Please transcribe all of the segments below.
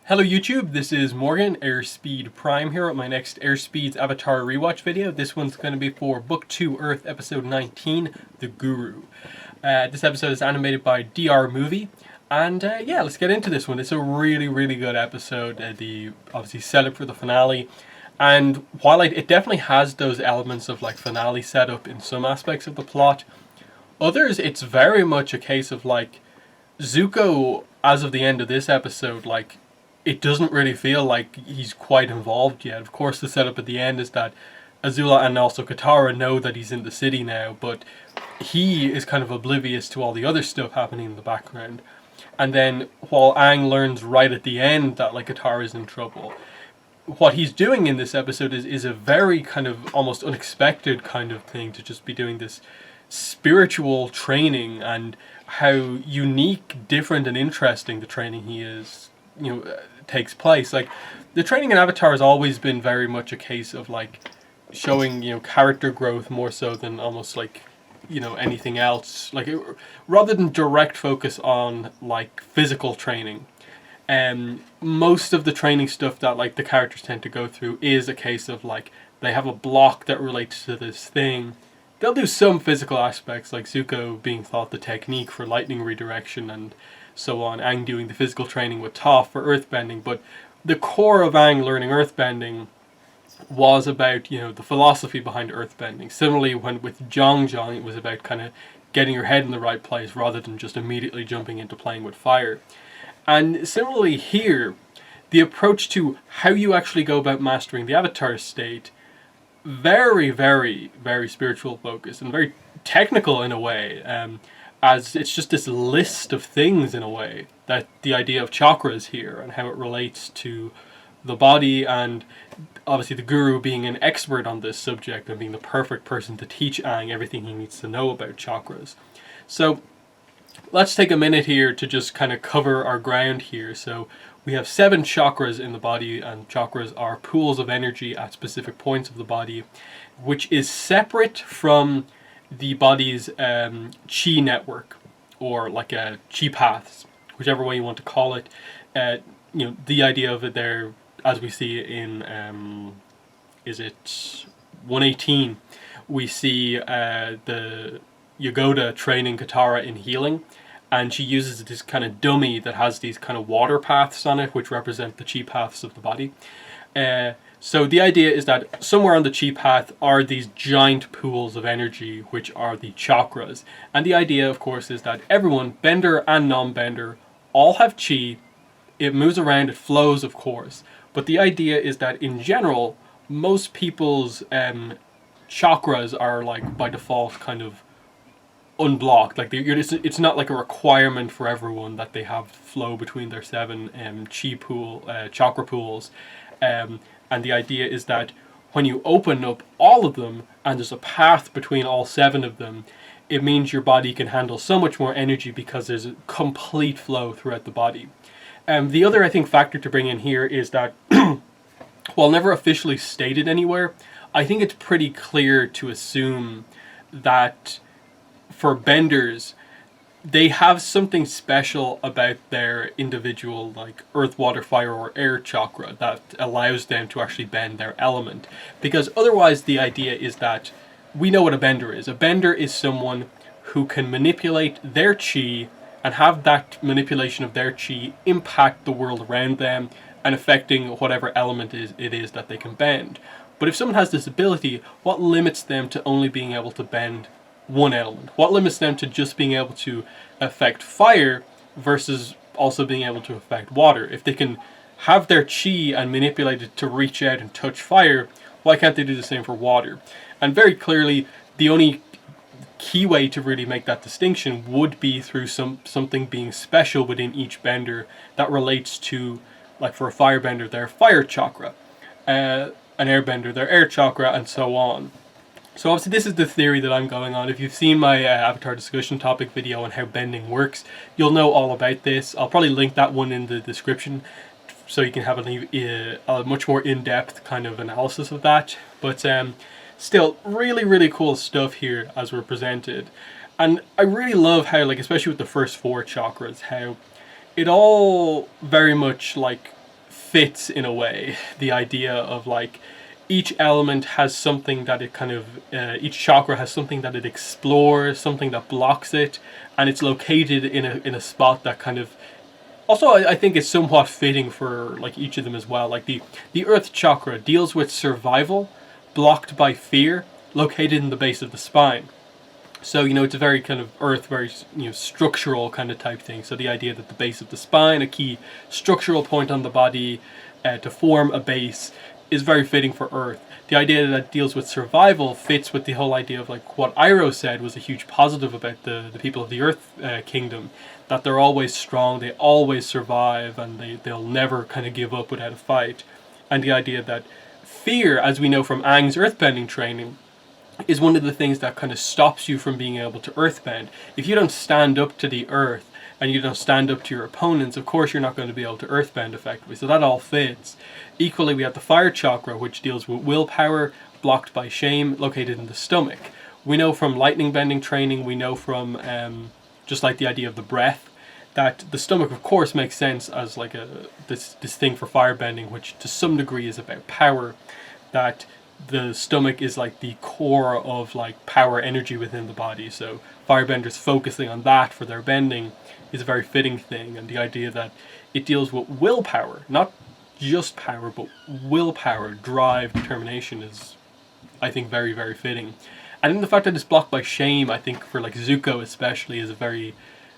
Hello YouTube, this is Morgan, Airspeed Prime here at my next Airspeed's Avatar Rewatch video. This one's going to be for Book 2 Earth Episode 19, The Guru. This episode is animated by DR Movie, and yeah, let's get into this one. It's a really good episode, the obviously setup for the finale, and while it definitely has those elements of like finale setup in some aspects of the plot, others it's very much a case of like Zuko, as of the end of this episode, like it doesn't really feel like he's quite involved yet. Of course, the setup at the end is that Azula and also Katara know that he's in the city now, but he is kind of oblivious to all the other stuff happening in the background. And then while Aang learns right at the end that like Katara is in trouble, what he's doing in this episode is a very kind of almost unexpected kind of thing, to just be doing this spiritual training, and how unique, different and interesting the training he is, takes place. Like, the training in Avatar has always been very much a case of like showing, character growth more so than almost like, anything else. Like, rather than direct focus on like physical training. Most of the training stuff that like the characters tend to go through is a case of like they have a block that relates to this thing. They'll do some physical aspects, like Zuko being taught the technique for lightning redirection and so on, Aang doing the physical training with Toph for earthbending, but the core of Aang learning earthbending was about, the philosophy behind earthbending. Similarly, when with Zhang, it was about kind of getting your head in the right place rather than just immediately jumping into playing with fire. And similarly here, the approach to how you actually go about mastering the Avatar state, very spiritual focus and very technical in a way, as it's just this list of things in a way, that the idea of chakras here and how it relates to the body, and obviously the guru being an expert on this subject and being the perfect person to teach Aang everything he needs to know about chakras. So let's take a minute here to just kind of cover our ground here. So we have 7 chakras in the body, and chakras are pools of energy at specific points of the body, which is separate from the body's chi network, or like chi paths, whichever way you want to call it. The idea of it there, as we see in is it 118, we see the Yagoda training Katara in healing, and she uses this kind of dummy that has these kind of water paths on it, which represent the chi paths of the body. So the idea is that somewhere on the chi path are these giant pools of energy, which are the chakras. And the idea, of course, is that everyone, bender and non-bender, all have chi. It moves around, it flows, of course. But the idea is that in general, most people's chakras are like by default kind of unblocked. Like it's not like a requirement for everyone that they have flow between their 7 chakra pools. And the idea is that when you open up all of them and there's a path between all 7 of them, it means your body can handle so much more energy because there's a complete flow throughout the body. The other, I think, factor to bring in here is that while never officially stated anywhere, I think it's pretty clear to assume that for benders, they have something special about their individual like earth, water, fire or air chakra that allows them to actually bend their element. Because otherwise the idea is that we know what a bender is. A bender is someone who can manipulate their chi and have that manipulation of their chi impact the world around them and affecting whatever element it is that they can bend. But if someone has this ability, what limits them to only being able to bend one element? What limits them to just being able to affect fire versus also being able to affect water? If they can have their chi and manipulate it to reach out and touch fire, why can't they do the same for water? And very clearly, the only key way to really make that distinction would be through something being special within each bender that relates to, like for a firebender, their fire chakra, an airbender, their air chakra, and so on. So obviously this is the theory that I'm going on. If you've seen my Avatar discussion topic video on how bending works, you'll know all about this. I'll probably link that one in the description so you can have a much more in-depth kind of analysis of that. But still, really cool stuff here as we're presented. And I really love how, like, especially with the first 4 chakras, how it all very much like fits in a way. The idea of like each element has something that it kind of, each chakra has something that it explores, something that blocks it, and it's located in a spot that kind of, also I think is somewhat fitting for like each of them as well. Like the earth chakra deals with survival, blocked by fear, located in the base of the spine. So, it's a very kind of earth, very, structural kind of type thing. So the idea that the base of the spine, a key structural point on the body to form a base, is very fitting for earth. The idea that it deals with survival fits with the whole idea of like what Iroh said was a huge positive about the people of the earth kingdom, that they're always strong, they always survive, and they'll never kind of give up without a fight. And the idea that fear, as we know from Aang's earthbending training, is one of the things that kind of stops you from being able to earthbend. If you don't stand up to the earth and you don't stand up to your opponents, of course you're not going to be able to earthbend effectively. So that all fits. Equally, we have the fire chakra, which deals with willpower, blocked by shame, located in the stomach. We know from lightning bending training, we know from just like the idea of the breath, that the stomach of course makes sense as like this thing for firebending, which to some degree is about power, that the stomach is like the core of like power energy within the body. So firebenders focusing on that for their bending is a very fitting thing. And the idea that it deals with willpower, not just power, but willpower, drive, determination, is I think very, very fitting. And then the fact that it's blocked by shame, I think for like Zuko especially, is a very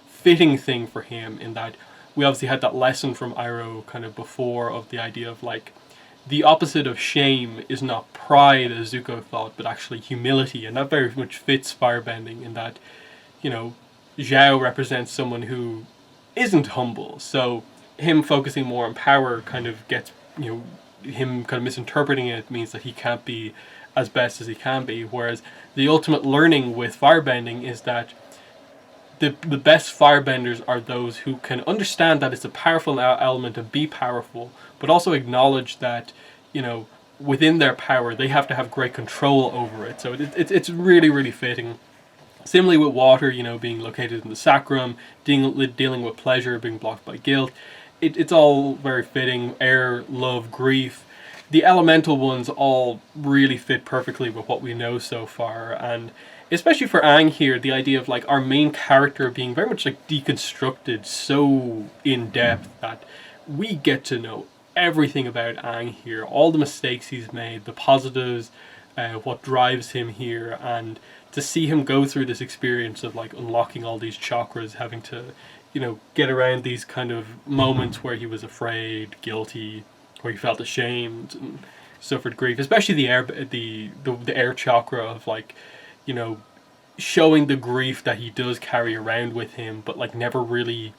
fitting thing for him, in that we obviously had that lesson from Iroh kind of before of the idea of like the opposite of shame is not pride, as Zuko thought, but actually humility. And that very much fits firebending, in that, Zhao represents someone who isn't humble. So him focusing more on power kind of gets, him kind of misinterpreting it means that he can't be as best as he can be. Whereas the ultimate learning with firebending is that the best firebenders are those who can understand that it's a powerful element and be powerful, but also acknowledge that, within their power, they have to have great control over it. So it's really, really fitting. Similarly with water, being located in the sacrum, dealing with pleasure, being blocked by guilt. It's all very fitting. Air, love, grief. The elemental ones all really fit perfectly with what we know so far. And especially for Aang here, the idea of like our main character being very much like deconstructed so in depth that we get to know everything about Aang here, all the mistakes he's made, the positives, what drives him here, and to see him go through this experience of like unlocking all these chakras, having to, get around these kind of moments where he was afraid, guilty, where he felt ashamed and suffered grief, especially the air chakra of like, showing the grief that he does carry around with him, but like never really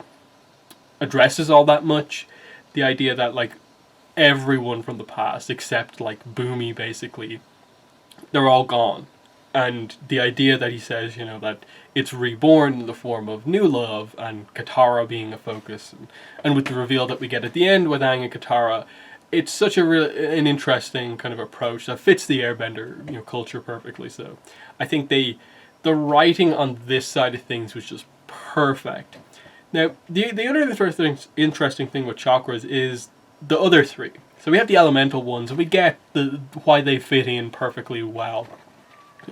addresses all that much. The idea that like everyone from the past except like Boomy, basically, they're all gone. And the idea that he says, that it's reborn in the form of new love, and Katara being a focus, and with the reveal that we get at the end with Aang and Katara, it's such an interesting kind of approach that fits the airbender culture perfectly. So I think the writing on this side of things was just perfect. Now the other interesting thing with chakras is the other three. So we have the elemental ones, and we get why they fit in perfectly well,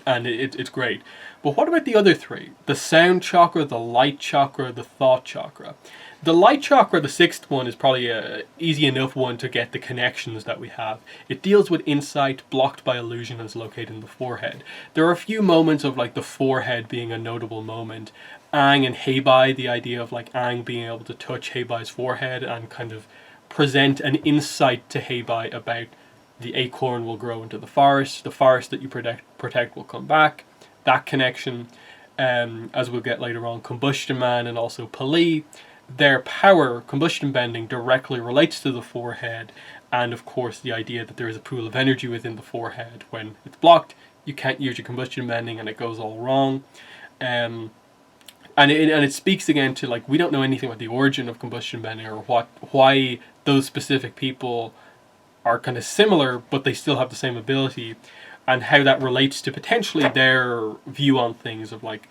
and it's great. But what about the other three? The sound chakra, the light chakra, the thought chakra. The light chakra, the sixth one, is probably an easy enough one to get the connections that we have. It deals with insight, blocked by illusion, and is located in the forehead. There are a few moments of like the forehead being a notable moment. Aang and Heibai, the idea of like Aang being able to touch Heibai's forehead and kind of present an insight to Heibai about the acorn will grow into the forest that you protect will come back. That connection, as we'll get later on, Combustion Man and also Pali, their power, combustion bending, directly relates to the forehead, and of course the idea that there is a pool of energy within the forehead. When it's blocked, you can't use your combustion bending and it goes all wrong. And it speaks again to like, we don't know anything about the origin of combustion bending, or why those specific people are kind of similar but they still have the same ability, and how that relates to potentially their view on things of like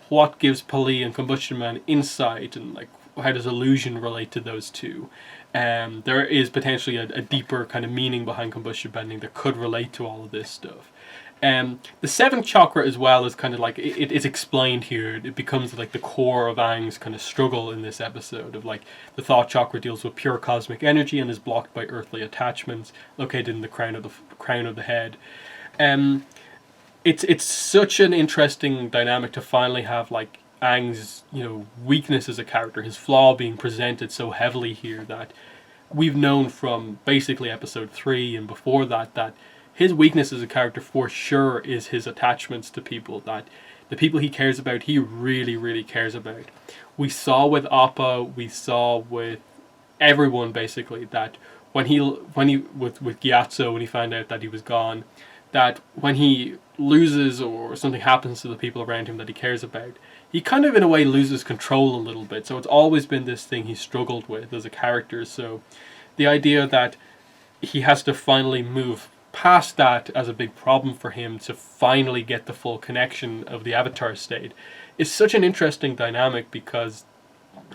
what gives Pali and Combustion Man insight, and like how does illusion relate to those two? There is potentially a deeper kind of meaning behind combustion bending that could relate to all of this stuff. The seventh chakra as well is kind of like it's explained here. It becomes like the core of Aang's kind of struggle in this episode. Of like the thought chakra deals with pure cosmic energy and is blocked by earthly attachments, located in the crown of the head. It's such an interesting dynamic to finally have like Aang's weakness as a character, his flaw being presented so heavily here, that we've known from basically episode 3 and before that his weakness as a character for sure is his attachments to people, that the people he cares about, he really, really cares about. We saw with Appa, we saw with everyone basically, that when he with Gyatso, when he found out that he was gone, that when he loses or something happens to the people around him that he cares about, he kind of in a way loses control a little bit. So it's always been this thing he struggled with as a character. So the idea that he has to finally move past that as a big problem for him to finally get the full connection of the Avatar state is such an interesting dynamic, because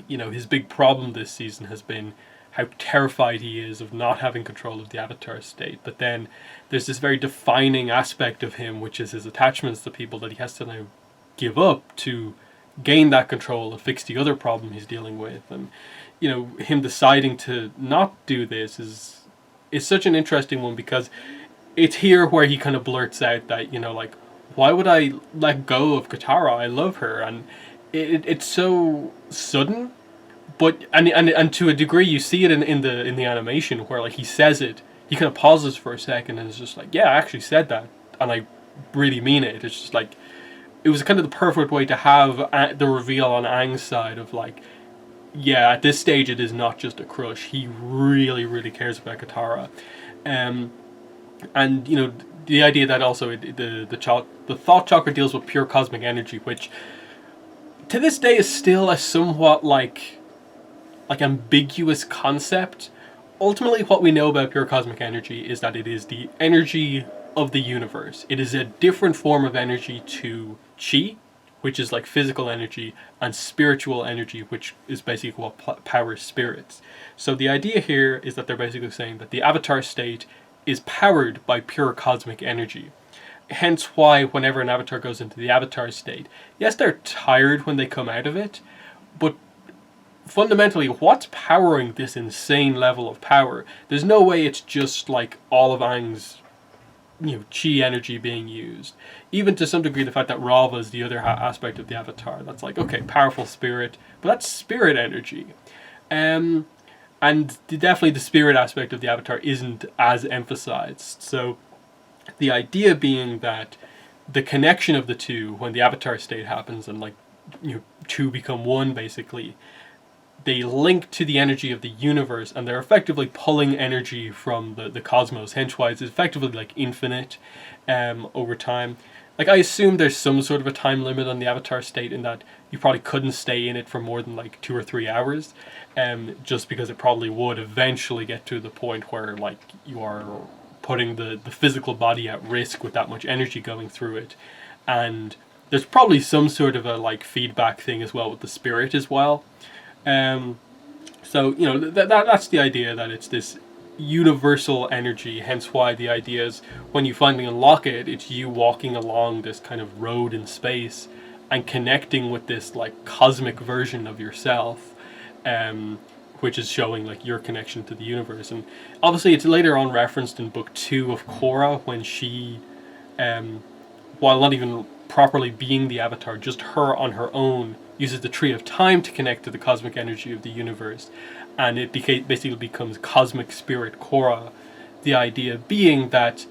his big problem this season has been how terrified he is of not having control of the Avatar state. But then there's this very defining aspect of him, which is his attachments to people, that he has to now give up to gain that control and fix the other problem he's dealing with. And him deciding to not do this is such an interesting one, because it's here where he kind of blurts out that like, why would I let go of Katara? I love her. And it's so sudden, but and to a degree you see it in the animation where like he says it, he kind of pauses for a second and is just like, yeah, I actually said that and I really mean it. It's just like, it was kind of the perfect way to have the reveal on Aang's side of like, yeah, at this stage it is not just a crush. He really, really cares about Katara. And the idea that also the thought chakra deals with pure cosmic energy, which to this day is still a somewhat like ambiguous concept. Ultimately, what we know about pure cosmic energy is that it is the energy of the universe. It is a different form of energy to chi, which is like physical energy, and spiritual energy, which is basically what powers spirits. So the idea here is that they're basically saying that the Avatar state is powered by pure cosmic energy. Hence why whenever an Avatar goes into the Avatar state, yes, they're tired when they come out of it, but fundamentally, what's powering this insane level of power? There's no way it's just like all of Aang's chi energy being used. Even to some degree, the fact that Rava is the other aspect of the Avatar, that's like, okay, powerful spirit, but that's spirit energy. And definitely the spirit aspect of the Avatar isn't as emphasized. So the idea being that the connection of the two, when the Avatar state happens and like two become one, basically, they link to the energy of the universe, and they're effectively pulling energy from the cosmos. Hence why it's effectively like infinite over time. Like, I assume there's some sort of a time limit on the Avatar state, in that you probably couldn't stay in it for more than like 2 or 3 hours, just because it probably would eventually get to the point where like you are putting the physical body at risk with that much energy going through it. And there's probably some sort of a like feedback thing as well with the spirit as well. So that's the idea, that it's this universal energy. Hence why the idea is when you finally unlock it, it's you walking along this kind of road in space and connecting with this like cosmic version of yourself, which is showing like your connection to the universe. And obviously it's later on referenced in book 2 of Korra, when she, while not even properly being the Avatar, just her on her own uses the Tree of Time to connect to the cosmic energy of the universe, and it basically becomes Cosmic Spirit Korra. The idea being that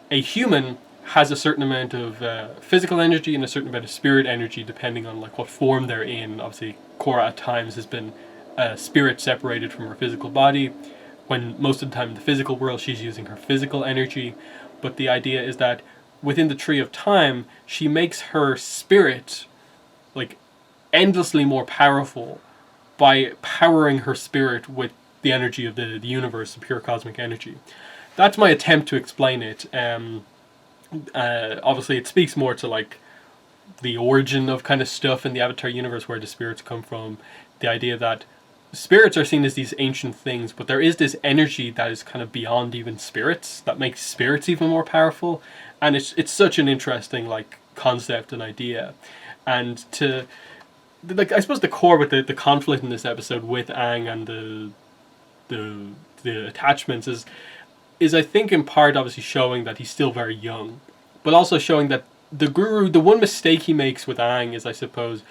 a human has a certain amount of physical energy and a certain amount of spirit energy, depending on like what form they're in. Obviously, Korra at times has been spirit separated from her physical body, when most of the time in the physical world she's using her physical energy. But the idea is that within the Tree of Time, she makes her spirit like endlessly more powerful by powering her spirit with the energy of the universe, the pure cosmic energy. That's my attempt to explain it. Obviously it speaks more to like the origin of kind of stuff in the Avatar universe, where the spirits come from, the idea that spirits are seen as these ancient things, but there is this energy that is kind of beyond even spirits, that makes spirits even more powerful. And it's such an interesting like concept and idea. And to like, I suppose the core with the conflict in this episode with Aang and the attachments is I think in part obviously showing that he's still very young, but also showing that the Guru, the one mistake he makes with Aang is, I suppose,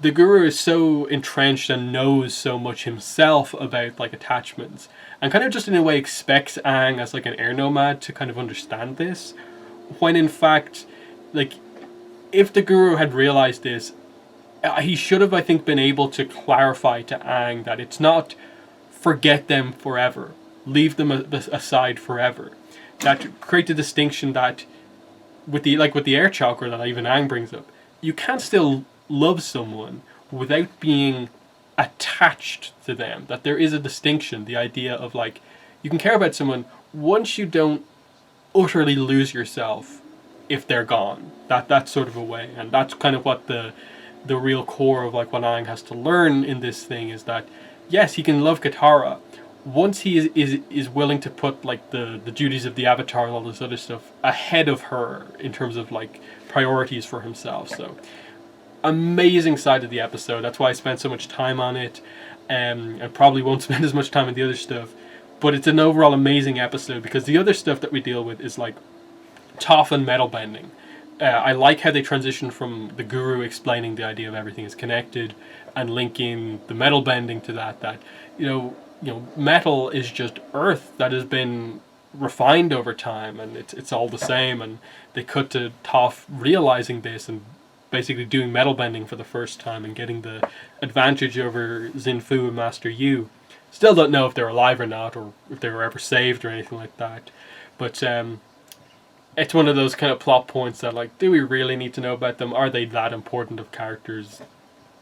the Guru is so entrenched and knows so much himself about like attachments, and kind of just in a way expects Aang as like an air nomad to kind of understand this, when in fact, like, if the Guru had realized this, he should have, I think, been able to clarify to Aang that it's not forget them forever, leave them aside forever. That create the distinction that with the air chakra that even Aang brings up, you can still love someone without being attached to them. That there is a distinction, the idea of like, you can care about someone once you don't utterly lose yourself if they're gone. That sort of a way, and that's kind of what the real core of like what Aang has to learn in this thing is that yes, he can love Katara once he is willing to put like the duties of the Avatar and all this other stuff ahead of her in terms of like priorities for himself. So amazing side of the episode. That's why I spent so much time on it. I probably won't spend as much time on the other stuff, but it's an overall amazing episode because the other stuff that we deal with is like Toph and metal bending. I like how they transition from the Guru explaining the idea of everything is connected and linking the metal bending to that you know metal is just earth that has been refined over time, and it's all the same. And they cut to Toph realizing this and basically doing metal bending for the first time and getting the advantage over Xinfu and Master Yu. Still don't know if they're alive or not, or if they were ever saved or anything like that. But it's one of those kind of plot points that, like, do we really need to know about them? Are they that important of characters?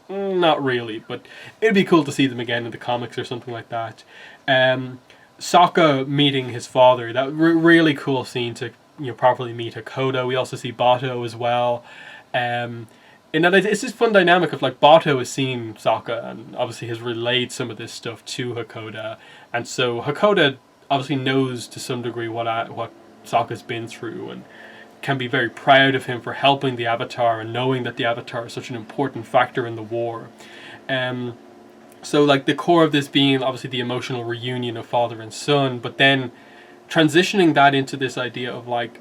Not really, but it'd be cool to see them again in the comics or something like that. Sokka meeting his father, that really cool scene to properly meet Hakoda. We also see Bato as well. And that it's this fun dynamic of like Bato has seen Sokka and obviously has relayed some of this stuff to Hakoda, and so Hakoda obviously knows to some degree what Sokka's been through and can be very proud of him for helping the Avatar and knowing that the Avatar is such an important factor in the war. So like the core of this being obviously the emotional reunion of father and son, but then transitioning that into this idea of like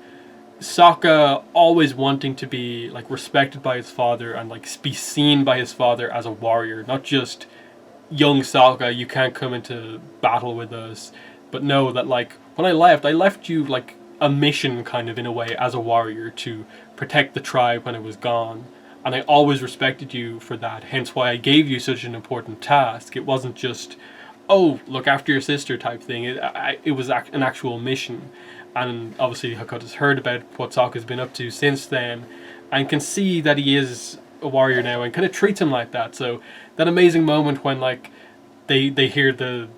Sokka always wanting to be like respected by his father and like be seen by his father as a warrior, not just young Sokka, you can't come into battle with us, but know that like when I left you like a mission kind of in a way as a warrior to protect the tribe when it was gone, and I always respected you for that, hence why I gave you such an important task. It wasn't just, oh, look after your sister type thing. It was an actual mission. And obviously Hakoda's heard about what Sokka's been up to since then and can see that he is a warrior now and kind of treats him like that. So that amazing moment when like they hear the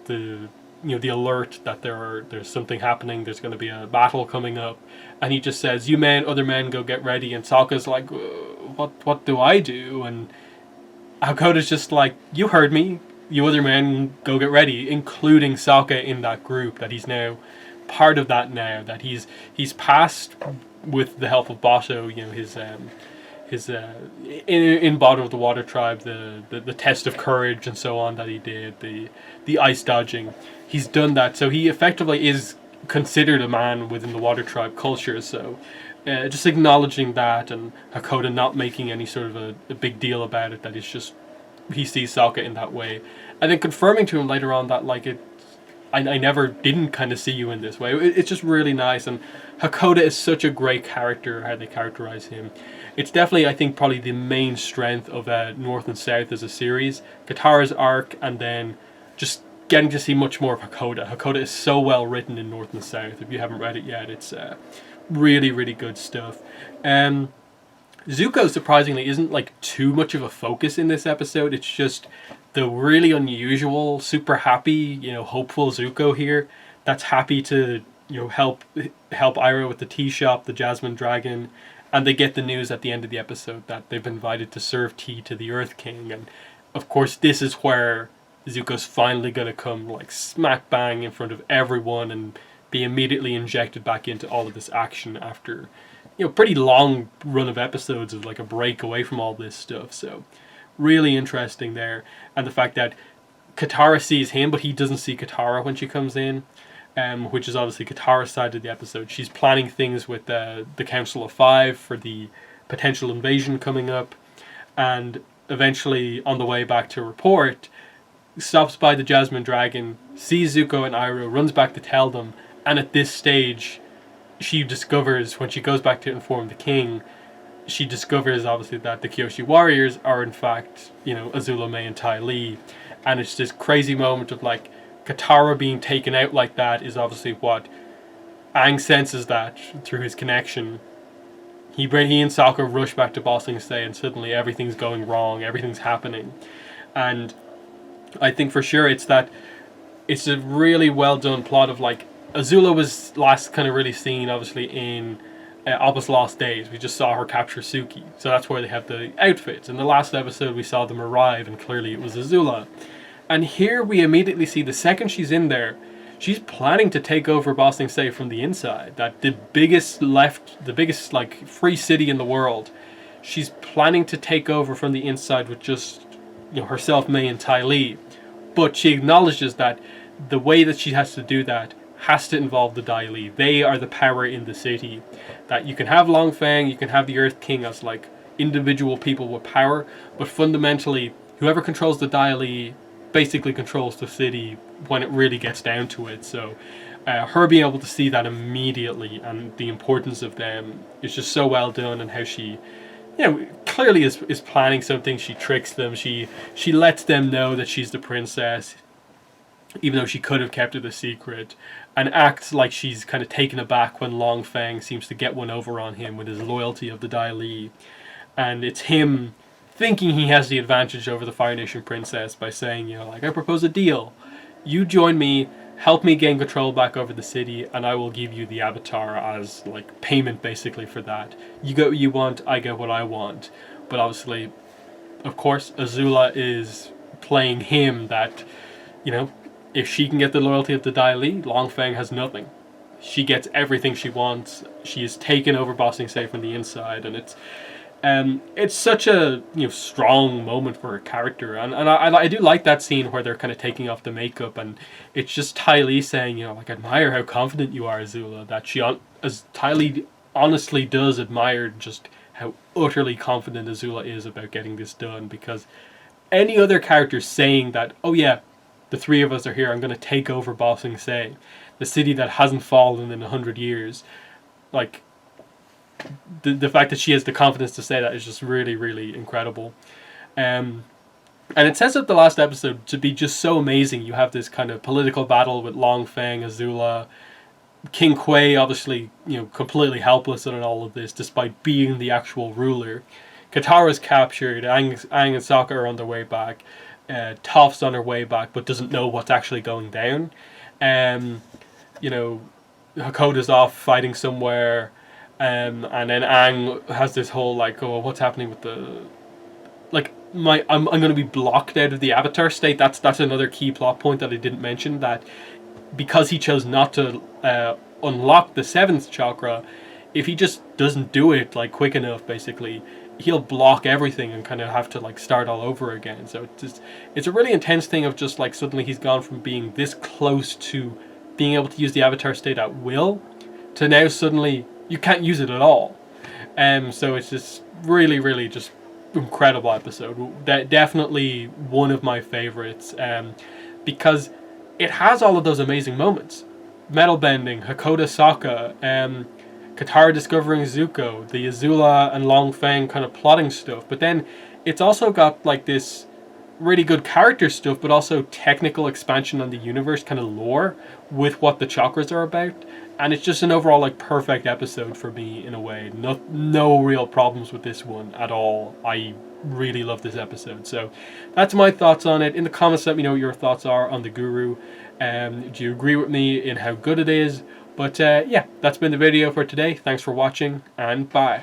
the alert that there's something happening, there's going to be a battle coming up, and he just says, "You men, other men, go get ready." And Sokka's like, "What do I do?" And Hakoda's just like, "You heard me. You other men, go get ready," including Sokka in that group. That he's now part of that now. That he's passed with the help of Bato, his in bottom of the water tribe, the test of courage and so on that he did, the ice dodging. He's done that, so he effectively is considered a man within the water tribe culture. So just acknowledging that, and Hakoda not making any sort of a big deal about it, that it's just he sees Sokka in that way, and then confirming to him later on that like I never didn't kind of see you in this way. It's just really nice, and Hakoda is such a great character, how they characterize him. It's definitely, I think, probably the main strength of North and South as a series. Katara's arc, and then just getting to see much more of Hakoda. Hakoda is so well written in North and South. If you haven't read it yet, it's really, really good stuff. Zuko, surprisingly, isn't like too much of a focus in this episode. It's just the really unusual, super happy, hopeful Zuko here that's happy to help Iroh with the tea shop, the Jasmine Dragon, and they get the news at the end of the episode that they've been invited to serve tea to the Earth King, and of course, this is where Zuko's finally going to come like smack bang in front of everyone and be immediately injected back into all of this action after, pretty long run of episodes of like a break away from all this stuff. So really interesting there. And the fact that Katara sees him, but he doesn't see Katara when she comes in, which is obviously Katara's side of the episode. She's planning things with the Council of Five for the potential invasion coming up, and eventually on the way back to report, stops by the Jasmine Dragon, sees Zuko and Iroh, runs back to tell them, and at this stage, she discovers, when she goes back to inform the king, she discovers obviously that the Kyoshi warriors are in fact, Azula, May and Ty Lee, and it's this crazy moment of like, Katara being taken out like that is obviously what Aang senses that through his connection. He and Sokka rush back to Ba Sing Se, and suddenly everything's going wrong, everything's happening. And I think for sure it's a really well done plot of like, Azula was last kind of really seen obviously in Appa's Lost Days. We just saw her capture Suki, so that's where they have the outfits. In the last episode we saw them arrive and clearly it was Azula. And here we immediately see the second she's in there, she's planning to take over Ba Sing Se from the inside. That the biggest like free city in the world. She's planning to take over from the inside with just herself, May and Ty Lee. But she acknowledges that the way that she has to do that has to involve the Dai Li. They are the power in the city. That you can have Long Feng, you can have the Earth King as like individual people with power, but fundamentally whoever controls the Dai Li basically controls the city when it really gets down to it. So her being able to see that immediately and the importance of them is just so well done, and how she clearly is planning something. She tricks them, she lets them know that she's the princess even though she could have kept it a secret, and acts like she's kind of taken aback when Long Feng seems to get one over on him with his loyalty of the Dai Li. And it's him thinking he has the advantage over the Fire Nation princess by saying, I propose a deal. You join me, help me gain control back over the city, and I will give you the Avatar as like payment basically for that. You get what you want, I get what I want. But obviously, of course, Azula is playing him that, if she can get the loyalty of the Dai Li, Long Feng has nothing. She gets everything she wants. She is taken over Ba Sing Se from the inside, and it's such a strong moment for her character, and I do like that scene where they're kind of taking off the makeup, and it's just Ty Lee saying, I admire how confident you are, Azula. That as Ty Lee honestly does admire just how utterly confident Azula is about getting this done, because any other character saying that, oh yeah, the three of us are here, I'm going to take over Ba Sing Se, the city that hasn't fallen in 100 years, like, the fact that she has the confidence to say that is just really, really incredible. And it sets up the last episode to be just so amazing. You have this kind of political battle with Long Feng, Azula, King Kui, obviously, completely helpless in all of this, despite being the actual ruler. Katara's captured, Aang and Sokka are on their way back. Toph's on her way back, but doesn't know what's actually going down. Hakoda's off fighting somewhere. And then Aang has this whole what's happening with the I'm going to be blocked out of the Avatar state. That's another key plot point that I didn't mention, that because he chose not to unlock the 7th chakra, if he just doesn't do it quick enough, basically he'll block everything and kind of have to start all over again. So it's a really intense thing of just suddenly he's gone from being this close to being able to use the Avatar state at will to now suddenly you can't use it at all. So it's just really, really just incredible episode. Definitely one of my favorites, because it has all of those amazing moments. Metal bending, Hakoda Sokka, Katara discovering Zuko, the Azula and Long Feng kind of plotting stuff. But then it's also got this really good character stuff, but also technical expansion on the universe, kind of lore with what the chakras are about. And it's just an overall perfect episode for me in a way. No real problems with this one at all. I really love this episode. So that's my thoughts on it. In the comments, let me know what your thoughts are on The Guru. Do you agree with me in how good it is? But yeah, that's been the video for today. Thanks for watching, and bye.